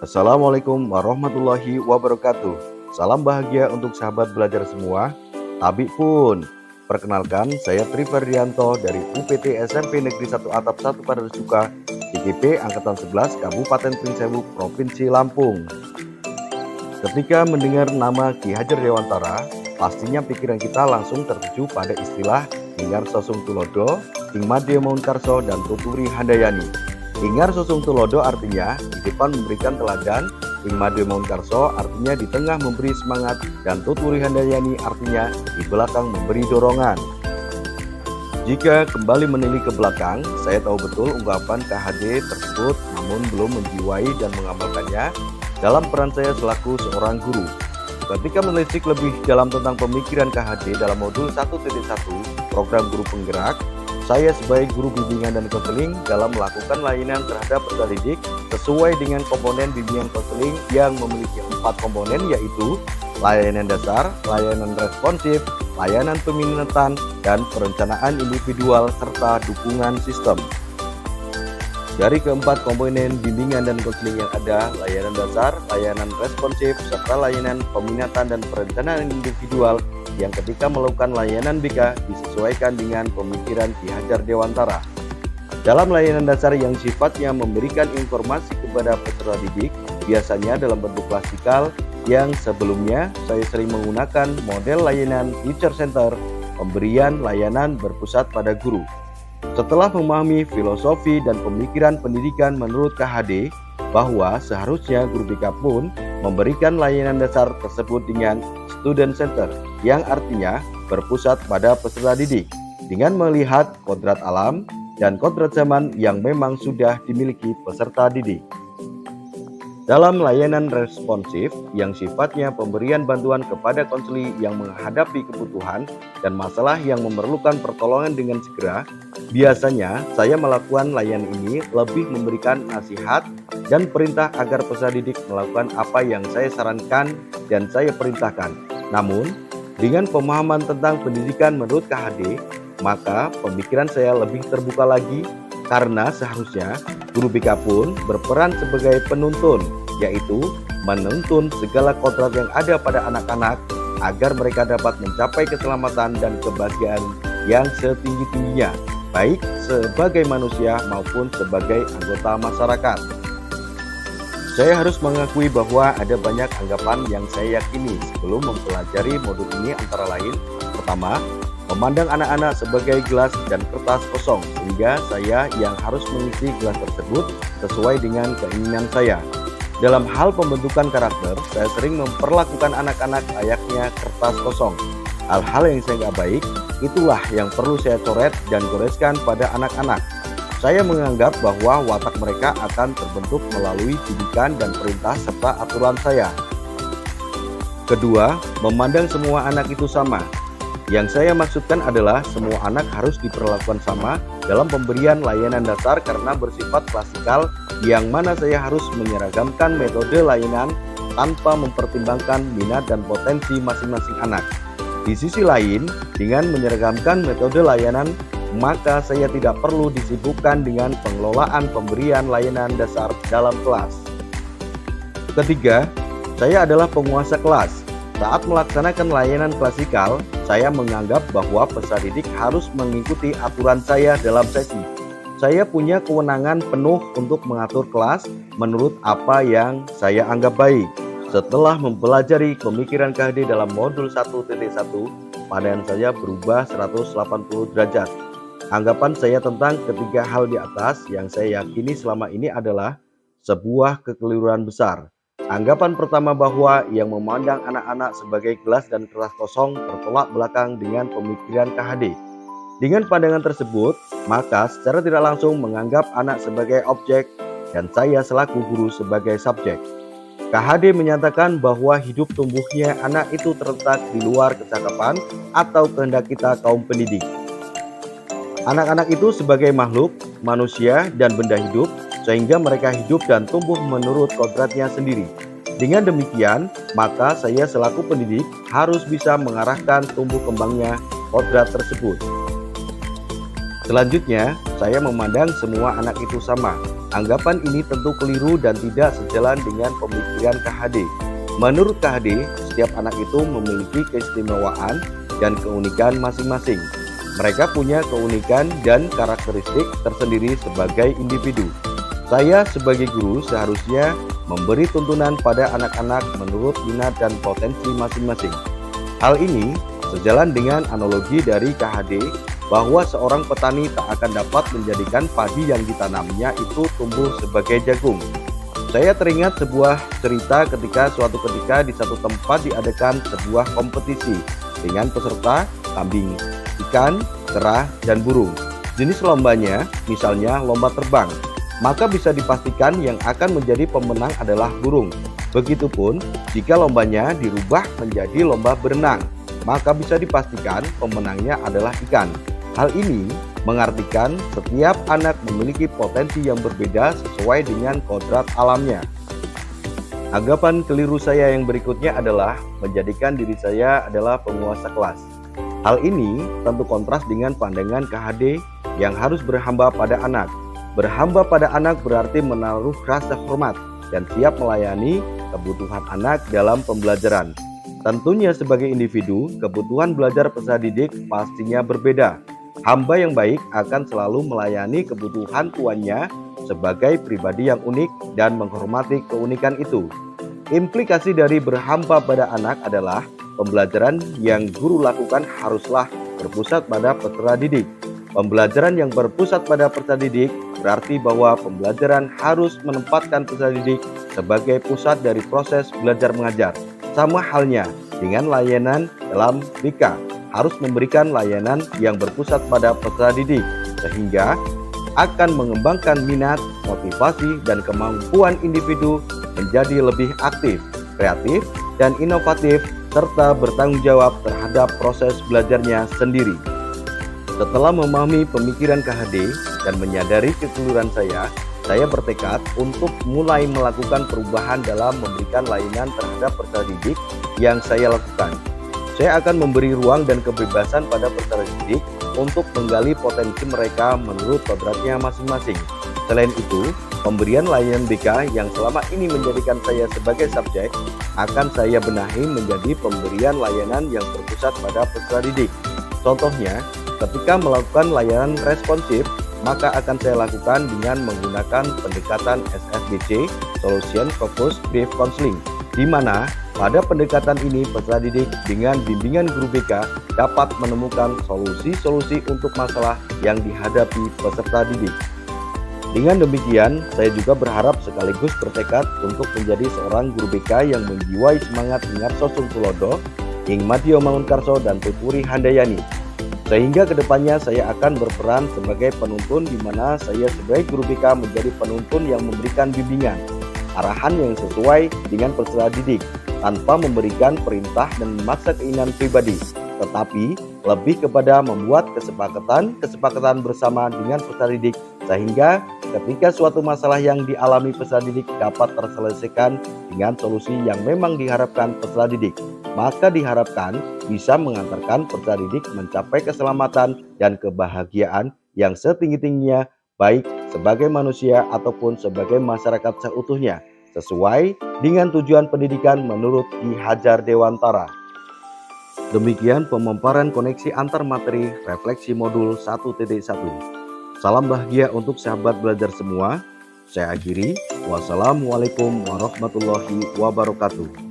Assalamualaikum warahmatullahi wabarakatuh. Salam bahagia untuk sahabat belajar semua. Tabik pun. Perkenalkan, saya Tri Ferdianto dari UPT SMP Negeri 1 Atap 1 Padarsuka, DKP Angkatan 11 Kabupaten Pringsewu, Provinsi Lampung. Ketika mendengar nama Ki Hajar Dewantara, pastinya pikiran kita langsung tertuju pada istilah Ingar Sosung Tulodo, Ing Madya Maunkarso, dan Tuturi Handayani. Ingar Sosung Tulodo artinya di depan memberikan teladan, Ing Madya Maunkarso artinya di tengah memberi semangat, dan Tuturi Handayani artinya di belakang memberi dorongan. Jika kembali menilik ke belakang, saya tahu betul ungkapan KHD tersebut namun belum menjiwai dan mengamalkannya dalam peran saya selaku seorang guru. Ketika menelisik lebih dalam tentang pemikiran KHD dalam modul 1.1 program guru penggerak, saya sebagai guru bimbingan dan konseling dalam melakukan layanan terhadap peserta didik sesuai dengan komponen bimbingan konseling yang memiliki 4 komponen, yaitu layanan dasar, layanan responsif, layanan peminatan, dan perencanaan individual serta dukungan sistem. Dari keempat komponen bimbingan dan konseling yang ada, layanan dasar, layanan responsif, serta layanan peminatan dan perencanaan individual, yang ketika melakukan layanan BK disesuaikan dengan pemikiran Ki Hajar Dewantara. Dalam layanan dasar yang sifatnya memberikan informasi kepada peserta didik, biasanya dalam bentuk klasikal, yang sebelumnya saya sering menggunakan model layanan teacher center, pemberian layanan berpusat pada guru. Setelah memahami filosofi dan pemikiran pendidikan menurut KHD, bahwa seharusnya guru BK pun memberikan layanan dasar tersebut dengan student center, yang artinya berpusat pada peserta didik, dengan melihat kodrat alam dan kodrat zaman yang memang sudah dimiliki peserta didik. Dalam layanan responsif yang sifatnya pemberian bantuan kepada konseli yang menghadapi kebutuhan dan masalah yang memerlukan pertolongan dengan segera, biasanya saya melakukan layanan ini lebih memberikan nasihat dan perintah agar peserta didik melakukan apa yang saya sarankan dan saya perintahkan. Namun, dengan pemahaman tentang pendidikan menurut KHD, maka pemikiran saya lebih terbuka lagi, karena seharusnya guru BK pun berperan sebagai penuntun, yaitu menuntun segala kodrat yang ada pada anak-anak agar mereka dapat mencapai keselamatan dan kebahagiaan yang setinggi-tingginya, baik sebagai manusia maupun sebagai anggota masyarakat. Saya harus mengakui bahwa ada banyak anggapan yang saya yakini sebelum mempelajari modul ini, antara lain: pertama, memandang anak-anak sebagai gelas dan kertas kosong, sehingga saya yang harus mengisi gelas tersebut sesuai dengan keinginan saya. Dalam hal pembentukan karakter, saya sering memperlakukan anak-anak layaknya kertas kosong. Hal-hal yang saya nggak baik, itulah yang perlu saya coret dan goreskan pada anak-anak. Saya menganggap bahwa watak mereka akan terbentuk melalui didikan dan perintah serta aturan saya. Kedua, memandang semua anak itu sama. Yang saya maksudkan adalah semua anak harus diperlakukan sama dalam pemberian layanan dasar karena bersifat klasikal, yang mana saya harus menyeragamkan metode layanan tanpa mempertimbangkan minat dan potensi masing-masing anak. Di sisi lain, dengan menyeragamkan metode layanan, maka saya tidak perlu disibukkan dengan pengelolaan pemberian layanan dasar dalam kelas. Ketiga, saya adalah penguasa kelas. Saat melaksanakan layanan klasikal, saya menganggap bahwa peserta didik harus mengikuti aturan saya dalam sesi. Saya punya kewenangan penuh untuk mengatur kelas menurut apa yang saya anggap baik. Setelah mempelajari pemikiran KHD dalam modul 1.1, pandangan saya berubah 180 derajat. Anggapan saya tentang ketiga hal di atas yang saya yakini selama ini adalah sebuah kekeliruan besar. Anggapan pertama, bahwa yang memandang anak-anak sebagai gelas dan kertas kosong, bertolak belakang dengan pemikiran KHD. Dengan pandangan tersebut, maka secara tidak langsung menganggap anak sebagai objek dan saya selaku guru sebagai subjek. KHD menyatakan bahwa hidup tumbuhnya anak itu terletak di luar kecakapan atau kehendak kita kaum pendidik. Anak-anak itu sebagai makhluk, manusia, dan benda hidup, sehingga mereka hidup dan tumbuh menurut kodratnya sendiri. Dengan demikian, maka saya selaku pendidik harus bisa mengarahkan tumbuh kembangnya kodrat tersebut. Selanjutnya, saya memandang semua anak itu sama. Anggapan ini tentu keliru dan tidak sejalan dengan pemikiran KHD. Menurut KHD, setiap anak itu memiliki keistimewaan dan keunikan masing-masing. Mereka punya keunikan dan karakteristik tersendiri sebagai individu. Saya sebagai guru seharusnya memberi tuntunan pada anak-anak menurut minat dan potensi masing-masing. Hal ini sejalan dengan analogi dari KHD bahwa seorang petani tak akan dapat menjadikan padi yang ditanamnya itu tumbuh sebagai jagung. Saya teringat sebuah cerita ketika suatu ketika di satu tempat diadakan sebuah kompetisi dengan peserta kambing, ikan, kera, dan burung. Jenis lombanya misalnya lomba terbang, maka bisa dipastikan yang akan menjadi pemenang adalah burung. Begitupun jika lombanya dirubah menjadi lomba berenang, maka bisa dipastikan pemenangnya adalah ikan. Hal ini mengartikan setiap anak memiliki potensi yang berbeda sesuai dengan kodrat alamnya. Anggapan keliru saya yang berikutnya adalah menjadikan diri saya adalah penguasa kelas. Hal ini tentu kontras dengan pandangan KHD yang harus berhamba pada anak. Berhamba pada anak berarti menaruh rasa hormat dan siap melayani kebutuhan anak dalam pembelajaran. Tentunya sebagai individu, kebutuhan belajar peserta didik pastinya berbeda. Hamba yang baik akan selalu melayani kebutuhan tuannya sebagai pribadi yang unik dan menghormati keunikan itu. Implikasi dari berhamba pada anak adalah pembelajaran yang guru lakukan haruslah berpusat pada peserta didik. Pembelajaran yang berpusat pada peserta didik berarti bahwa pembelajaran harus menempatkan peserta didik sebagai pusat dari proses belajar mengajar. Sama halnya dengan layanan dalam BK, harus memberikan layanan yang berpusat pada peserta didik, sehingga akan mengembangkan minat, motivasi, dan kemampuan individu menjadi lebih aktif, kreatif, dan inovatif, serta bertanggung jawab terhadap proses belajarnya sendiri. Setelah memahami pemikiran KHD dan menyadari kekeliruan saya bertekad untuk mulai melakukan perubahan dalam memberikan layanan terhadap peserta didik yang saya lakukan. Saya akan memberi ruang dan kebebasan pada peserta didik untuk menggali potensi mereka menurut kodratnya masing-masing. Selain itu, pemberian layanan BK yang selama ini menjadikan saya sebagai subjek akan saya benahi menjadi pemberian layanan yang berpusat pada peserta didik. Contohnya, ketika melakukan layanan responsif, maka akan saya lakukan dengan menggunakan pendekatan SFBC, Solution Focused Brief Counseling, di mana pada pendekatan ini peserta didik dengan bimbingan guru BK dapat menemukan solusi-solusi untuk masalah yang dihadapi peserta didik. Dengan demikian, saya juga berharap sekaligus bertekad untuk menjadi seorang guru BK yang menjiwai semangat Ingarso Sungtulodo, Ing Madyo Mangunkarso, dan Tuturi Handayani. Sehingga kedepannya saya akan berperan sebagai penuntun di mana saya sebagai guru BK menjadi penuntun yang memberikan bimbingan, arahan yang sesuai dengan peserta didik, tanpa memberikan perintah dan memaksa keinginan pribadi, tetapi lebih kepada membuat kesepakatan bersama dengan peserta didik, sehingga ketika suatu masalah yang dialami peserta didik dapat terselesaikan dengan solusi yang memang diharapkan peserta didik, maka diharapkan bisa mengantarkan peserta didik mencapai keselamatan dan kebahagiaan yang setinggi-tingginya, baik sebagai manusia ataupun sebagai masyarakat seutuhnya, sesuai dengan tujuan pendidikan menurut Ki Hajar Dewantara. Demikian pemaparan koneksi antar materi refleksi modul 1.1. Salam bahagia untuk sahabat belajar semua. Saya akhiri. Wassalamualaikum warahmatullahi wabarakatuh.